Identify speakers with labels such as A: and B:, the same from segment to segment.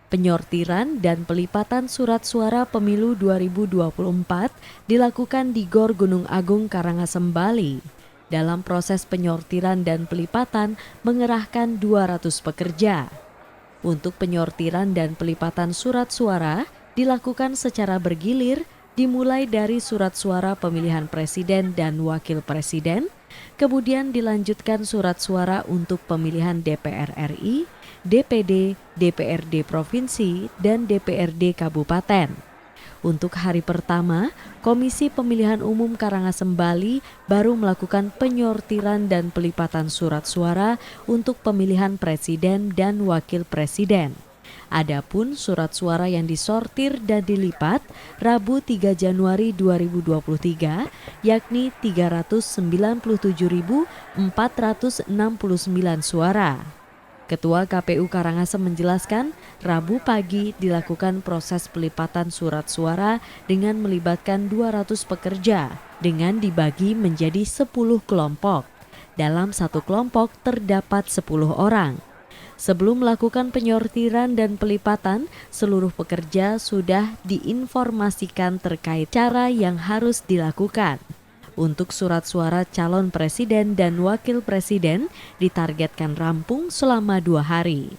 A: Penyortiran dan pelipatan surat suara pemilu 2024 dilakukan di GOR Gunung Agung Karangasem, Bali. Dalam proses penyortiran dan pelipatan mengerahkan 200 pekerja. Untuk penyortiran dan pelipatan surat suara dilakukan secara bergilir, dimulai dari surat suara pemilihan presiden dan wakil presiden, kemudian dilanjutkan surat suara untuk pemilihan DPR RI, DPD, DPRD Provinsi, dan DPRD Kabupaten. Untuk hari pertama, Komisi Pemilihan Umum Karangasem, Bali baru melakukan penyortiran dan pelipatan surat suara untuk pemilihan presiden dan wakil presiden. Adapun surat suara yang disortir dan dilipat Rabu 3 Januari 2023 yakni 397.469 suara. Ketua KPU Karangasem menjelaskan, Rabu pagi dilakukan proses pelipatan surat suara dengan melibatkan 200 pekerja dengan dibagi menjadi 10 kelompok. Dalam satu kelompok terdapat 10 orang. Sebelum melakukan penyortiran dan pelipatan, seluruh pekerja sudah diinformasikan terkait cara yang harus dilakukan. Untuk surat suara calon presiden dan wakil presiden ditargetkan rampung selama 2 hari.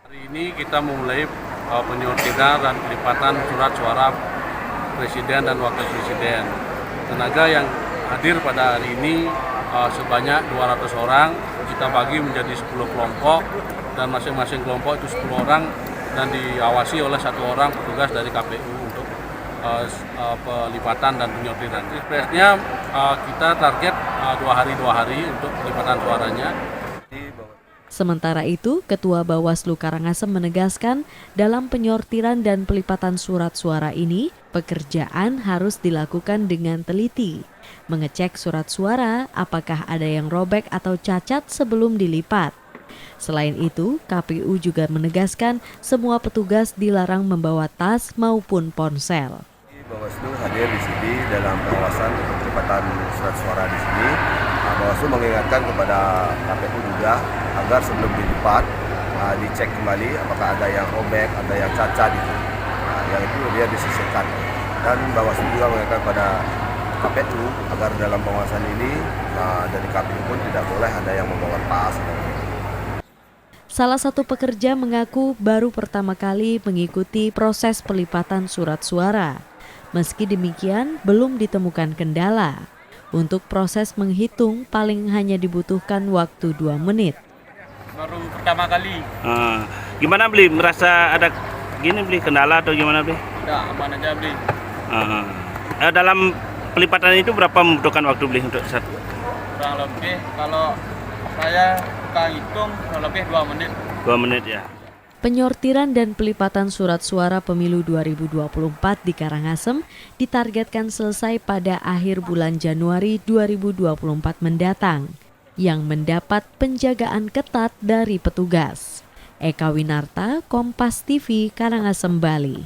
B: Hari ini kita memulai penyortiran dan pelipatan surat suara presiden dan wakil presiden. Tenaga yang hadir pada hari ini sebanyak 200 orang, kita bagi menjadi 10 kelompok dan masing-masing kelompok itu 10 orang dan diawasi oleh 1 orang petugas dari KPU untuk pelipatan dan penyortiran. Sebenarnya kita target 2 hari untuk pelipatan suaranya.
A: Sementara itu, Ketua Bawaslu Karangasem menegaskan dalam penyortiran dan pelipatan surat suara ini, pekerjaan harus dilakukan dengan teliti. Mengecek surat suara apakah ada yang robek atau cacat sebelum dilipat. Selain itu, KPU juga menegaskan semua petugas dilarang membawa tas maupun ponsel.
C: Bawaslu hadir di sini dalam pengawasan pelipatan surat suara di sini. Bawaslu mengingatkan kepada KPU juga agar sebelum dilipat dicek kembali apakah ada yang robek, ada yang cacat itu. Yang itu dia disisihkan. Dan Bawaslu juga mengingatkan kepada KPU agar dalam pengawasan ini dari KPU pun tidak boleh ada yang membawa tas.
A: Salah satu pekerja mengaku baru pertama kali mengikuti proses pelipatan surat suara. Meski demikian, belum ditemukan kendala. Untuk proses menghitung paling hanya dibutuhkan waktu 2 menit.
B: Baru pertama kali.
D: Gimana Bli? Merasa ada kendala atau gimana Bli?
B: Udah aman aja Bli.
D: Dalam pelipatan itu berapa membutuhkan waktu Bli untuk satu?
B: Kurang lebih kalau saya hitung kurang lebih 2 menit.
D: 2 menit ya.
A: Penyortiran dan pelipatan surat suara pemilu 2024 di Karangasem ditargetkan selesai pada akhir bulan Januari 2024 mendatang, yang mendapat penjagaan ketat dari petugas. Eka Winarta, Kompas TV, Karangasem, Bali.